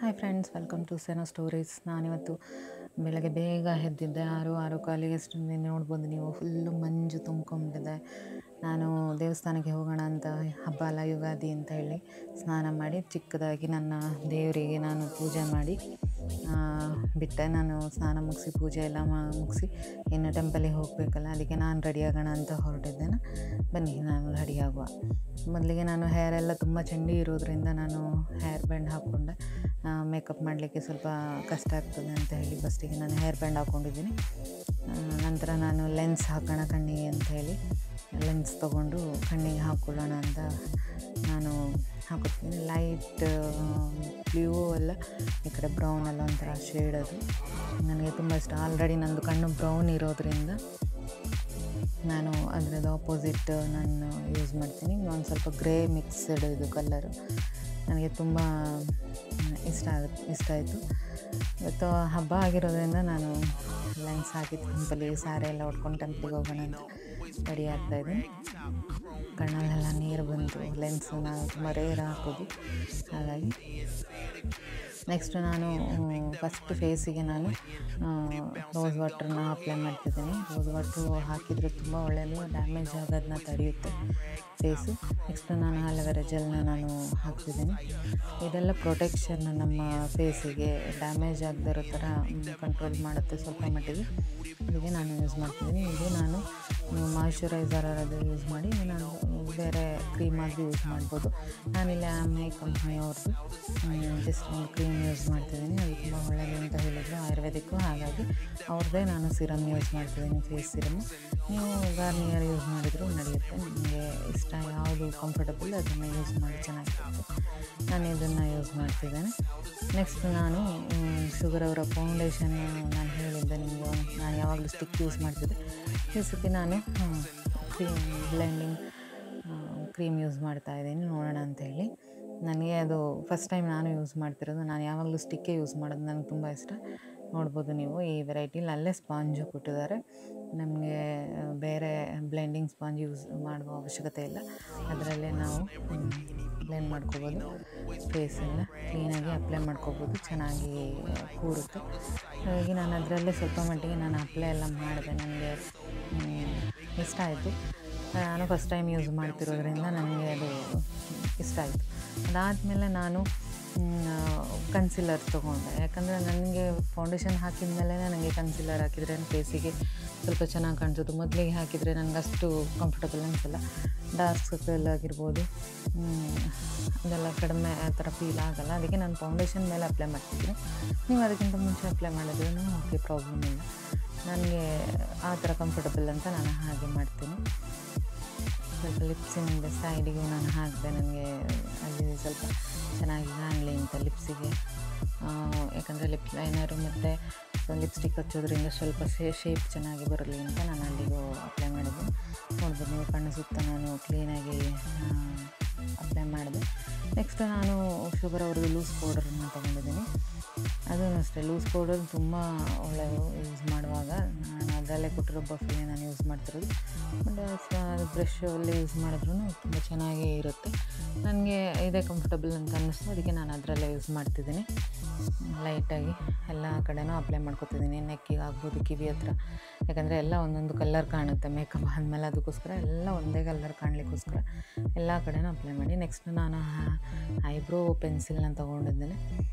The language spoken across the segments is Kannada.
ಹಾಯ್ ಫ್ರೆಂಡ್ಸ್, ವೆಲ್ಕಮ್ ಟು ಸೆನೋ ಸ್ಟೋರೀಸ್. ನಾನಿವತ್ತು ಬೆಳಗ್ಗೆ ಬೇಗ ಎದ್ದಿದ್ದೆ. 6:15 ಅಷ್ಟೊಂದು ನೋಡ್ಬೋದು ನೀವು, ಫುಲ್ಲು ಮಂಜು ತುಂಬ್ಕೊಂಡ್ಬಿಟ್ಟಿದೆ. ನಾನು ದೇವಸ್ಥಾನಕ್ಕೆ ಹೋಗೋಣ ಅಂತ, ಹಬ್ಬ ಅಲ್ಲ ಯುಗಾದಿ ಅಂತ ಹೇಳಿ ಸ್ನಾನ ಮಾಡಿ ಚಿಕ್ಕದಾಗಿ ನನ್ನ ದೇವರಿಗೆ ನಾನು ಪೂಜೆ ಮಾಡಿ ಬಿಟ್ಟೆ. ನಾನು ಸ್ನಾನ ಮುಗಿಸಿ ಪೂಜೆ ಎಲ್ಲ ಮುಗಿಸಿ ಇನ್ನು ಟೆಂಪಲಿಗೆ ಹೋಗಬೇಕಲ್ಲ, ಅದಕ್ಕೆ ನಾನು ರೆಡಿ ಆಗೋಣ ಅಂತ ಹೊರಟಿದ್ದೇನೆ. ಬನ್ನಿ ನಾನು ರೆಡಿ ಆಗುವ ಮೊದಲಿಗೆ. ನಾನು ಹೇರ್ ಎಲ್ಲ ತುಂಬ ಚಂಡಿ ಇರೋದ್ರಿಂದ ನಾನು ಹೇರ್ ಬ್ಯಾಂಡ್ ಹಾಕ್ಕೊಂಡೆ. ಮೇಕಪ್ ಮಾಡಲಿಕ್ಕೆ ಸ್ವಲ್ಪ ಕಷ್ಟ ಆಗ್ತದೆ ಅಂತ ಹೇಳಿ ಫಸ್ಟಿಗೆ ನಾನು ಹೇರ್ ಬ್ಯಾಂಡ್ ಹಾಕ್ಕೊಂಡಿದ್ದೀನಿ. ನಂತರ ನಾನು ಲೆನ್ಸ್ ಹಾಕೋಣ ಕಣ್ಣಿಗೆ ಅಂತ ಹೇಳಿ ಲೆನ್ಸ್ ತೊಗೊಂಡು ಕಣ್ಣಿಗೆ ಹಾಕ್ಕೊಳ್ಳೋಣ ಅಂತ ನಾನು ಹಾಕೋತೀನಿ. ಲೈಟ್ ಬ್ಲೂ ಎಲ್ಲ ಈ ಕಡೆ ಬ್ರೌನ್ ಎಲ್ಲ ಒಂಥರ ಶೇಡ್, ಅದು ನನಗೆ ತುಂಬ ಇಷ್ಟ. ಆಲ್ರೆಡಿ ನಂದು ಕಣ್ಣು ಬ್ರೌನ್ ಇರೋದ್ರಿಂದ ನಾನು ಅದರದ್ದು ಆಪೋಸಿಟ್ ನಾನು ಯೂಸ್ ಮಾಡ್ತೀನಿ. ಒಂದು ಸ್ವಲ್ಪ ಗ್ರೇ ಮಿಕ್ಸ್ಡ್ ಇದು ಕಲರು ನನಗೆ ತುಂಬ ಇಷ್ಟ ಆಯಿತು. ಇವತ್ತು ಹಬ್ಬ ಆಗಿರೋದ್ರಿಂದ ನಾನು ಲೆನ್ಸ್ ಹಾಕಿ ಟೆಂಪಲಿಗೆ ಸಾರಿ ಎಲ್ಲ ಉಟ್ಕೊಂಡು ಟೆಂಪಲಿಗೆ ಹೋಗೋಣ ಅಂತ ರೆಡಿ ಆಗ್ತಾಯಿದ್ದೀನಿ. ಕಣ್ಣಲ್ಲೆಲ್ಲ ನೀರು ಬಂತು. ಲೆನ್ಸು ನಾನು ತುಂಬ ರೇರ್ ಹಾಕೋದು, ಹಾಗಾಗಿ ನೆಕ್ಸ್ಟ್ ನಾನು ಫಸ್ಟ್ ಫೇಸಿಗೆ ನಾನು ರೋಸ್ ವಾಟ್ರನ್ನ ಅಪ್ಲೈ ಮಾಡ್ತಿದ್ದೀನಿ. ರೋಸ್ ವಾಟ್ರು ಹಾಕಿದರೆ ತುಂಬ ಒಳ್ಳೆಯದು, ಡ್ಯಾಮೇಜ್ ಆಗೋದನ್ನ ತಡೆಯುತ್ತೆ ಫೇಸು. ನೆಕ್ಸ್ಟ್ ನಾನು ಆಲೋವೆರಾ ಜೆಲ್ನ ನಾನು ಹಾಕ್ತಿದ್ದೀನಿ. ಇದೆಲ್ಲ ಪ್ರೊಟೆಕ್ಷನ್ ನಮ್ಮ ಫೇಸಿಗೆ ಡ್ಯಾಮೇಜ್ ಆಗದೇ ಇರೋ ಥರ ಕಂಟ್ರೋಲ್ ಮಾಡುತ್ತೆ ಸ್ವಲ್ಪ ಮಟ್ಟಿಗೆ. ಇದಕ್ಕೆ ನಾನು ಯೂಸ್ ಮಾಡ್ತಿದ್ದೀನಿ. ಇದು ನಾನು ಮಾಯ್ಶ್ಚರೈಸರ್ ಅದು ಯೂಸ್ ಮಾಡಿ ನಾನು ಬೇರೆ ಕ್ರೀಮಾಗಿ ಯೂಸ್ ಮಾಡ್ಬೋದು. ನಾನಿಲ್ಲಿ ಆಮೆ ಕಂಪ್ನಿಯವ್ರದ್ದು ಜಸ್ಟ್ ಒಂದು ಕ್ರೀಮ್ ಯೂಸ್ ಮಾಡ್ತಿದ್ದೀನಿ. ಅದು ತುಂಬ ಒಳ್ಳೆಯದು ಅಂತ ಹೇಳಿದ್ರು, ಆಯುರ್ವೇದಿಕ್ಕು. ಹಾಗಾಗಿ ಅವ್ರದ್ದೇ ನಾನು ಸಿರಮ್ ಯೂಸ್ ಮಾಡ್ತಿದ್ದೀನಿ, ಫೇಸ್ ಸಿರಮ್. ನೀವು ಗಾರ್ನಿಯರ್ ಯೂಸ್ ಮಾಡಿದರೂ ನಡೆಯುತ್ತೆ, ನಿಮಗೆ ಇಷ್ಟ ಯಾವುದು ಕಂಫರ್ಟಬಲ್ ಅದನ್ನು ಯೂಸ್ ಮಾಡಿ ಚೆನ್ನಾಗಿರುತ್ತೆ. ನಾನು ಇದನ್ನು ಯೂಸ್ ಮಾಡ್ತಿದ್ದೇನೆ. ನೆಕ್ಸ್ಟ್ ನಾನು ಶುಗರ್ ಅವರ ಫೌಂಡೇಶನ್ ನಾನು ಹೇಳಿದ್ದೆ ನಿಮಗೆ, ನಾನು ಯಾವಾಗಲೂ ಸ್ಟಿಕ್ ಯೂಸ್ ಮಾಡ್ತಿದ್ದೆ. ಈ ಸತಿ ನಾನು ಬ್ಲೆಂಡಿಂಗ್ ಕ್ರೀಮ್ ಯೂಸ್ ಮಾಡ್ತಾಯಿದ್ದೀನಿ, ನೋಡೋಣ ಅಂಥೇಳಿ. ನನಗೆ ಅದು ಫಸ್ಟ್ ಟೈಮ್ ನಾನು ಯೂಸ್ ಮಾಡ್ತಿರೋದು. ನಾನು ಯಾವಾಗಲೂ ಸ್ಟಿಕ್ಕೇ ಯೂಸ್ ಮಾಡೋದು, ನನಗೆ ತುಂಬ ಇಷ್ಟ. ನೋಡ್ಬೋದು ನೀವು ಈ ವೆರೈಟಿಲಿ. ಅಲ್ಲೇ ಸ್ಪಾಂಜು ಕೊಟ್ಟಿದ್ದಾರೆ, ನಮಗೆ ಬೇರೆ ಬ್ಲೆಂಡಿಂಗ್ ಸ್ಪಾಂಜ್ ಯೂಸ್ ಮಾಡುವ ಅವಶ್ಯಕತೆ ಇಲ್ಲ. ಅದರಲ್ಲೇ ನಾವು ಬ್ಲೆಂಡ್ ಮಾಡ್ಕೋಬೋದು. ಫೇಸೆಲ್ಲ ಕ್ಲೀನಾಗಿ ಅಪ್ಲೈ ಮಾಡ್ಕೋಬೋದು, ಚೆನ್ನಾಗಿ ಕೂರುತ್ತೆ. ಹಾಗಾಗಿ ನಾನು ಅದರಲ್ಲೇ ಸ್ವಲ್ಪ ಮಟ್ಟಿಗೆ ನಾನು ಅಪ್ಲೈ ಎಲ್ಲ ಮಾಡಿದೆ. ನನಗೆ ಇಷ್ಟ ಆಯಿತು. ನಾನು ಫಸ್ಟ್ ಟೈಮ್ ಯೂಸ್ ಮಾಡ್ತಿರೋದ್ರಿಂದ ನನಗೆ ಅದು ಇಷ್ಟ ಆಯಿತು. ಅದಾದಮೇಲೆ ನಾನು ಕನ್ಸಿಲರ್ ತೊಗೊಂಡೆ. ಯಾಕಂದರೆ ನನಗೆ ಫೌಂಡೇಶನ್ ಹಾಕಿದ ಮೇಲೆ ನನಗೆ ಕನ್ಸಿಲರ್ ಹಾಕಿದರೆ ಫೇಸಿಗೆ ಸ್ವಲ್ಪ ಚೆನ್ನಾಗಿ ಕಾಣಿಸೋದು. ಮೊದಲಿಗೆ ಹಾಕಿದರೆ ನನಗೆ ಅಷ್ಟು ಕಂಫರ್ಟಬಲ್ ಅನಿಸಲ್ಲ. ಡಾರ್ಕ್ ಸರ್ಕಲ್ ಆಗಿರ್ಬೋದು, ಅದೆಲ್ಲ ಕಡಿಮೆ ಆ ಥರ ಫೀಲ್ ಆಗೋಲ್ಲ. ಅದಕ್ಕೆ ನಾನು ಫೌಂಡೇಶನ್ ಮೇಲೆ ಅಪ್ಲೈ ಮಾಡ್ತಿದ್ದೀನಿ. ನೀವು ಅದಕ್ಕಿಂತ ಮುಂಚೆ ಅಪ್ಲೈ ಮಾಡಿದ್ರೂ ಓಕೆ, ಪ್ರಾಬ್ಲಮ್ ಇಲ್ಲ. ನನಗೆ ಆ ಥರ ಕಂಫರ್ಟಬಲ್ ಅಂತ ನಾನು ಹಾಗೆ ಮಾಡ್ತೀನಿ. ಸ್ವಲ್ಪ ಲಿಪ್ಸಿಂದ ಸೈಡಿಗೂ ನಾನು ಹಾಕಿದೆ, ನನಗೆ ಅಲ್ಲಿ ಸ್ವಲ್ಪ ಚೆನ್ನಾಗಿ ಕಾಣಲಿ ಅಂತ ಲಿಪ್ಸಿಗೆ. ಯಾಕಂದರೆ ಲಿಪ್ ಲೈನರು ಮತ್ತು ಲಿಪ್ಸ್ಟಿಕ್ ಹಚ್ಚೋದ್ರಿಂದ ಸ್ವಲ್ಪ ಶೇಪ್ ಚೆನ್ನಾಗಿ ಬರಲಿ ಅಂತ ನಾನು ಅಲ್ಲಿಗೂ ಅಪ್ಲೈ ಮಾಡಿದ್ದೆ. ನೋಡ್ಬೋದು ನೀವು, ಕಣ್ಣು ಸುತ್ತ ನಾನು ಕ್ಲೀನಾಗಿ ಅಪ್ಲೈ ಮಾಡಿದೆ. ನೆಕ್ಸ್ಟ್ ನಾನು ಶುಗರ್ ಅವ್ರದ್ದು ಲೂಸ್ ಪೌಡರನ್ನು ತೊಗೊಂಡಿದ್ದೀನಿ. ಅದೂ ಅಷ್ಟೇ, ಲೂಸ್ ಪೌಡರ್ ತುಂಬ ಒಳ್ಳೆಯದು ಯೂಸ್ ಮಾಡುವಾಗ. ನಾನು ಅದರಲ್ಲೇ ಕೊಟ್ಟಿರೋ ಬಫ್ಫಿನೇ ನಾನು ಯೂಸ್ ಮಾಡ್ತಿರೋದು. ಬಟ್ ಬ್ರಷಲ್ಲಿ ಯೂಸ್ ಮಾಡಿದ್ರೂ ತುಂಬ ಚೆನ್ನಾಗೇ ಇರುತ್ತೆ. ನನಗೆ ಇದೇ ಕಂಫರ್ಟಬಲ್ ಅಂತ ಅನ್ನಿಸ್ತು, ಅದಕ್ಕೆ ನಾನು ಅದರಲ್ಲೇ ಯೂಸ್ ಮಾಡ್ತಿದ್ದೀನಿ. ಲೈಟಾಗಿ ಎಲ್ಲ ಕಡೆನೂ ಅಪ್ಲೈ ಮಾಡ್ಕೊತಿದ್ದೀನಿ, ನೆಕ್ಕಿಗೆ ಆಗ್ಬೋದು, ಕಿವಿ ಹತ್ರ. ಯಾಕಂದರೆ ಎಲ್ಲ ಒಂದೊಂದು ಕಲರ್ ಕಾಣುತ್ತೆ ಮೇಕಪ್ ಆದಮೇಲೆ, ಅದಕ್ಕೋಸ್ಕರ ಎಲ್ಲ ಒಂದೇ ಕಲರ್ ಕಾಣಲಿಕ್ಕೋಸ್ಕರ ಎಲ್ಲ ಕಡೆನೂ ಅಪ್ಲೈ ಮಾಡಿ. ನೆಕ್ಸ್ಟ್ ನಾನು ಐಬ್ರೋ ಪೆನ್ಸಿಲ್ನ ತೊಗೊಂಡಿದ್ದೇನೆ.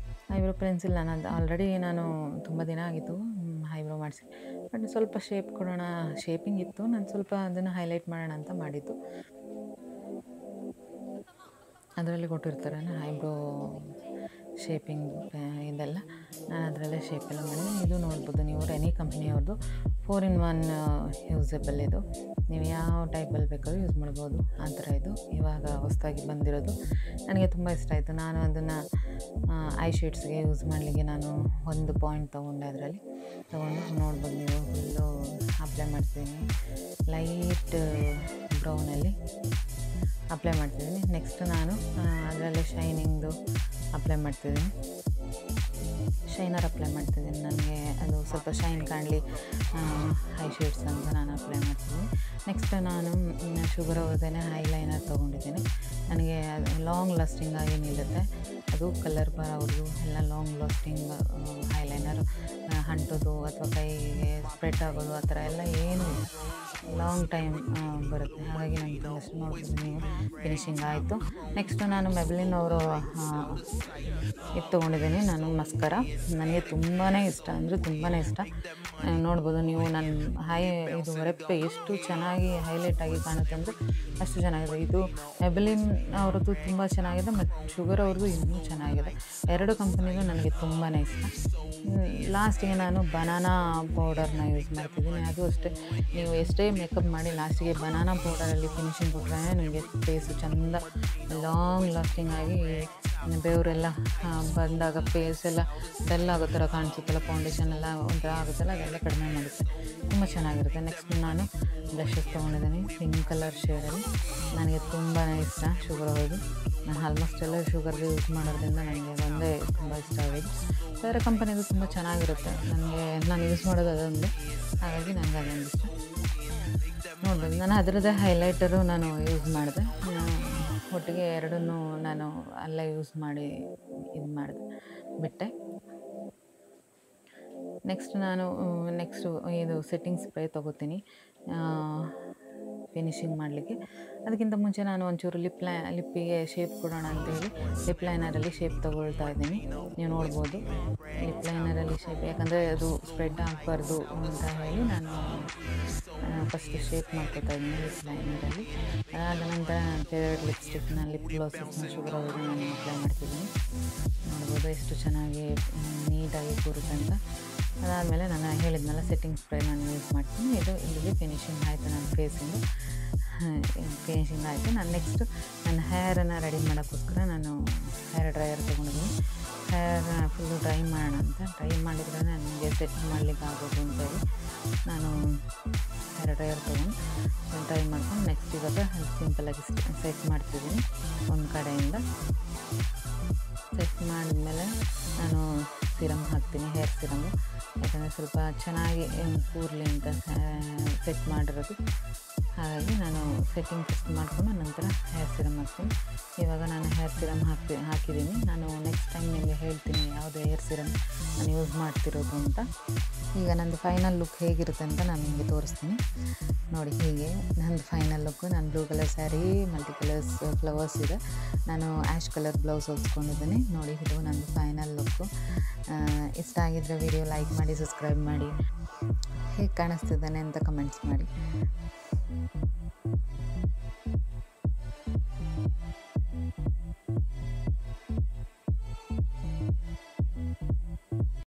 ಐಬ್ರೋ ಪೆನ್ಸಿಲ್ ನಾನು ಆಲ್ರೆಡಿ ನಾನು ತುಂಬ ದಿನ ಆಗಿತ್ತು ಐಬ್ರೋ ಮಾಡಿಸಿ, ಬಟ್ ಸ್ವಲ್ಪ ಶೇಪ್ ಕೊಡೋಣ, ಶೇಪಿಂಗ್ ಇತ್ತು, ನಾನು ಸ್ವಲ್ಪ ಅದನ್ನು ಹೈಲೈಟ್ ಮಾಡೋಣ ಅಂತ ಮಾಡಿದ್ದು. ಅದರಲ್ಲಿ ಕೊಟ್ಟಿರ್ತಾರೆ ಐಬ್ರೋ ಶೇಪಿಂಗ್ ಇದೆಲ್ಲ, ನಾನು ಅದರಲ್ಲೇ ಶೇಪೆಲ್ಲ ಮಾಡಿದ್ದೀನಿ. ಇದು ನೋಡ್ಬೋದು ನೀವು, ರೆನಿ ಕಂಪ್ನಿಯವ್ರದ್ದು 4-in-1 ಯೂಸಬಲ್. ಇದು ನೀವು ಯಾವ ಟೈಪಲ್ಲಿ ಬೇಕಾದ್ರೂ ಯೂಸ್ ಮಾಡ್ಬೋದು, ಆ ಥರ. ಇದು ಇವಾಗ ಹೊಸದಾಗಿ ಬಂದಿರೋದು, ನನಗೆ ತುಂಬ ಇಷ್ಟ ಆಯಿತು. ನಾನು ಅದನ್ನು ಐ ಶೇಡ್ಸ್ಗೆ ಯೂಸ್ ಮಾಡಲಿಕ್ಕೆ ನಾನು ಒಂದು ಪಾಯಿಂಟ್ ತೊಗೊಂಡೆ. ಅದರಲ್ಲಿ ತೊಗೊಂಡು ನೋಡ್ಬೋದು ನೀವು, ಫುಲ್ಲು ಅಪ್ಲೈ ಮಾಡ್ತಿದ್ದೀನಿ. ಲೈಟ್ ಬ್ರೌನಲ್ಲಿ ಅಪ್ಲೈ ಮಾಡ್ತಿದ್ದೀನಿ. ನೆಕ್ಸ್ಟ್ ನಾನು ಅದರಲ್ಲೇ ಶೈನಿಂಗ್ದು ಅಪ್ಲೈ ಮಾಡ್ತಿದ್ದೀನಿ, ಶೈನರ್ ಅಪ್ಲೈ ಮಾಡ್ತಿದ್ದೀನಿ. ನನಗೆ ಅದು ಸ್ವಲ್ಪ ಶೈನ್ ಕಾಣಲಿ ಐ ಶೇಡ್ಸ್ ಅಂತ ನಾನು ಅಪ್ಲೈ ಮಾಡ್ತಿದ್ದೀನಿ. ನೆಕ್ಸ್ಟ್ ನಾನು ಶುಗರ್ ಅವ್ರದ್ದೇ ಐಲೈನರ್ ತೊಗೊಂಡಿದ್ದೀನಿ. ನನಗೆ ಲಾಂಗ್ ಲಾಸ್ಟಿಂಗ್ ಆಗಿ ನಿಲ್ಲುತ್ತೆ, ಆಗೋದು, ಕಲರ್ ಬರೋದು ಎಲ್ಲ ಲಾಂಗ್ ಲಾಸ್ಟಿಂಗ್ ಐಲೈನರ್ ಅಂಟೋದು ಅಥವಾ ಕೈಗೆ ಸ್ಪ್ರೆಡ್ ಆಗೋದು ಆ ಥರ ಎಲ್ಲ ಏನೂ ಇಲ್ಲ, ಲಾಂಗ್ ಟೈಮ್ ಬರುತ್ತೆ. ಹಾಗಾಗಿ ನನಗೆ ತುಂಬ ಇಷ್ಟ. ನೋಡ್ಬೋದು ನೀವು, ಫಿನಿಶಿಂಗ್ ಆಯಿತು. ನೆಕ್ಸ್ಟು ನಾನು ಮೆಬ್ಲಿನ್ ಅವರು ಇದು ತೊಗೊಂಡಿದ್ದೀನಿ ನಾನು ಮಸ್ಕರ. ನನಗೆ ತುಂಬಾ ಇಷ್ಟ ಅಂದರೆ ತುಂಬಾ ಇಷ್ಟ. ನೋಡ್ಬೋದು ನೀವು ನನ್ನ ಇದು ರೆಪ್ಪೆ ಎಷ್ಟು ಚೆನ್ನಾಗಿ ಹೈಲೈಟ್ ಆಗಿ ಕಾಣುತ್ತೆ ಅಂದರೆ ಅಷ್ಟು ಚೆನ್ನಾಗಿದೆ. ಇದು ಮೆಬ್ಲಿನ್ ಅವ್ರದ್ದು ತುಂಬ ಚೆನ್ನಾಗಿದೆ ಮತ್ತು ಶುಗರ್ ಅವ್ರದ್ದು ಇನ್ನೂ ಚೆನ್ನಾಗಿದೆ. ಎರಡು ಕಂಪನಿದು ನನಗೆ ತುಂಬಾ ಇಷ್ಟ. ಲಾಸ್ಟಿಗೆ ನಾನು ಬನಾನಾ ಪೌಡರ್ನ ಯೂಸ್ ಮಾಡ್ತಿದ್ದೀನಿ. ಅದು ಅಷ್ಟೇ, ನೀವು ಎಷ್ಟೇ ಮೇಕಪ್ ಮಾಡಿ ಲಾಸ್ಟಿಗೆ ಬನಾನಾ ಪೌಡರಲ್ಲಿ ಫಿನಿಶಿಂಗ್ ಕೊಟ್ಟರೆ ನಿಮಗೆ ಫೇಸು ಚೆಂದ ಲಾಂಗ್ ಲಾಸ್ಟಿಂಗ್ ಆಗಿ ಬೆವರೆಲ್ಲ ಬಂದಾಗ ಫೇಸ್ ಎಲ್ಲ ಡಲ್ ಆಗೋ ಥರ ಕಾಣಿಸುತ್ತಲ್ಲ, ಫೌಂಡೇಶನ್ ಎಲ್ಲ ಒಂಥರ ಆಗುತ್ತಲ್ಲ, ಅದೆಲ್ಲ ಕಡಿಮೆ ಮಾಡುತ್ತೆ, ತುಂಬ ಚೆನ್ನಾಗಿರುತ್ತೆ. ನೆಕ್ಸ್ಟ್ ನಾನು ಬ್ಲಷಸ್ ತೊಗೊಂಡಿದ್ದೀನಿ ಪಿಂಕ್ ಕಲರ್ ಶೇಡಲ್ಲಿ. ನನಗೆ ತುಂಬಾ ಇಷ್ಟ ಶುಗರ್ ಅವ್ರದ್ದು. ನಾನು ಆಲ್ಮೋಸ್ಟ್ ಎಲ್ಲ ಶುಗರ್ಗೆ ಯೂಸ್ ಮಾಡೋದ್ರಿಂದ ನನಗೆ ಒಂದೇ ತುಂಬ ಇಷ್ಟ ಆಗೋದು. ಬೇರೆ ಕಂಪನಿದು ತುಂಬ ಚೆನ್ನಾಗಿರುತ್ತೆ, ನಾನು ಯೂಸ್ ಮಾಡೋದು ಅದೊಂದು, ಹಾಗಾಗಿ ನನಗೆ ಅದೊಂದು ಇಷ್ಟ. ನೋಡ್ಬೋದು ನಾನು ಅದರದ್ದೇ ಹೈಲೈಟರು ನಾನು ಯೂಸ್ ಮಾಡಿದೆ. ಒಟ್ಟಿಗೆ ಎರಡನ್ನೂ ನಾನು ಅಲ್ಲೇ ಯೂಸ್ ಮಾಡಿ ಇದು ಮಾಡಿದೆ, ಬಿಟ್ಟೆ. ನೆಕ್ಸ್ಟು ಇದು ಸೆಟ್ಟಿಂಗ್ ಸ್ಪ್ರೇ ತೊಗೋತೀನಿ ಫಿನಿಶಿಂಗ್ ಮಾಡಲಿಕ್ಕೆ. ಅದಕ್ಕಿಂತ ಮುಂಚೆ ನಾನು ಒಂಚೂರು ಲಿಪ್ಪಿಗೆ ಶೇಪ್ ಕೊಡೋಣ ಅಂತೇಳಿ ಲಿಪ್ ಲೈನರಲ್ಲಿ ಶೇಪ್ ತೊಗೊಳ್ತಾ ಇದ್ದೀನಿ. ನೀವು ನೋಡ್ಬೋದು ಲಿಪ್ ಲೈನರಲ್ಲಿ ಶೇಪ್, ಯಾಕಂದರೆ ಅದು ಸ್ಪ್ರೆಡ್ ಆಗಬಾರ್ದು ಅಂತ ಹೇಳಿ ನಾನು ಫಸ್ಟ್ ಶೇಪ್ ಮಾಡ್ಕೊತಾ ಇದ್ದೀನಿ ಲಿಪ್ ಲೈನರಲ್ಲಿ. ಅದಾದ ನಂತರ ನಾನು ಫೇವ್ರೆಟ್ ಲಿಪ್ಸ್ಟಿಕ್ನ ಲಿಪ್ ಗ್ಲಾಸಸ್ನ ಶುಗರ್ ಅವರು ನಾನು ಅಪ್ಲೈ ಮಾಡ್ತಿದ್ದೀನಿ. ನೋಡ್ಬೋದು ಎಷ್ಟು ಚೆನ್ನಾಗಿ ನೀಟಾಗಿ ಕೂರುತ್ತೆ ಅಂತ. ಅದಾದಮೇಲೆ ನಾನು ಹೇಳಿದ್ನಲ್ಲ ಸೆಟ್ಟಿಂಗ್ ಸ್ಪ್ರೇ ನಾನು ಯೂಸ್ ಮಾಡ್ತೀನಿ. ಇಲ್ಲಿಗೆ ಫಿನಿಶಿಂಗ್ ಆಯಿತು, ನನ್ನ ಫೇಸಿಂದು ಫಿನಿಶಿಂಗ್ ಆಯಿತು. ನಾನು ನೆಕ್ಸ್ಟು ನನ್ನ ಹೇರನ್ನು ರೆಡಿ ಮಾಡೋಕ್ಕೋಸ್ಕರ ನಾನು ಹೇರ್ ಡ್ರೈಯರ್ ತೊಗೊಂಡಿದ್ದೀನಿ. ಹೇರ್ನ ಫುಲ್ಲು ಡ್ರೈ ಮಾಡೋಣ ಅಂತ. ಡ್ರೈ ಮಾಡಿದ್ರೆ ನನಗೆ ಸೆಟ್ ಮಾಡಲಿಕ್ಕೆ ಆಗೋದು ಅಂತೇಳಿ ನಾನು ಹೇರ್ ಡ್ರೈಯರ್ ತೊಗೊಂಡು ಡ್ರೈ ಮಾಡ್ಕೊಂಡು ನೆಕ್ಸ್ಟ್ ಇವಾಗ ಸಿಂಪಲಾಗಿ ಸೆಟ್ ಮಾಡ್ತಿದ್ದೀನಿ ಒಂದು ಕಡೆಯಿಂದ. ಸೆಟ್ ಮಾಡಿದ್ಮೇಲೆ ನಾನು ಸಿರಮ್ ಹಾಕ್ತೀನಿ, ಹೇರ್ ಸಿರಮು, ಯಾಕಂದರೆ ಸ್ವಲ್ಪ ಚೆನ್ನಾಗಿ ಕೂರಲಿ ಅಂತ ಸೆಟ್ ಮಾಡಿರೋದು. ಹಾಗಾಗಿ ನಾನು ಸೆಟ್ಟಿಂಗ್ ಫಸ್ಟ್ ಮಾಡಿಕೊಂಡು ನಂತರ ಹೇರ್ ಸಿರಮ್ ಹಾಕ್ತೀನಿ. ಇವಾಗ ನಾನು ಹೇರ್ ಸಿರಮ್ ಹಾಕಿದ್ದೀನಿ. ನಾನು ನೆಕ್ಸ್ಟ್ ಟೈಮ್ ನಿಮಗೆ ಹೇಳ್ತೀನಿ ಯಾವುದು ಹೇರ್ ಸಿರಮ್ ನಾನು ಯೂಸ್ ಮಾಡ್ತಿರೋದು ಅಂತ. ಈಗ ನಂದು ಫೈನಲ್ ಲುಕ್ ಹೇಗಿರುತ್ತೆ ಅಂತ ನಾನು ನಿಮಗೆ ತೋರಿಸ್ತೀನಿ. ನೋಡಿ, ಹೀಗೆ ನಂದು ಫೈನಲ್ ಲುಕ್ಕು. ನಾನು blue colour sari, multi colours flowers ಇದೆ. ನಾನು ಆ್ಯಶ್ ಕಲರ್ ಬ್ಲೌಸ್ ಹೊಲ್ಸ್ಕೊಂಡಿದ್ದೀನಿ. ನೋಡಿ, ಇದು ನಂದು ಫೈನಲ್ ಲುಕ್ಕು. ಇಷ್ಟ ಆಗಿದ್ದರೆ ವಿಡಿಯೋ ಲೈಕ್ ಮಾಡಿ, ಸಬ್ಸ್ಕ್ರೈಬ್ ಮಾಡಿ, ಹೇಗೆ ಕಾಣಿಸ್ತಿದ್ದಾನೆ ಅಂತ ಕಮೆಂಟ್ಸ್ ಮಾಡಿ.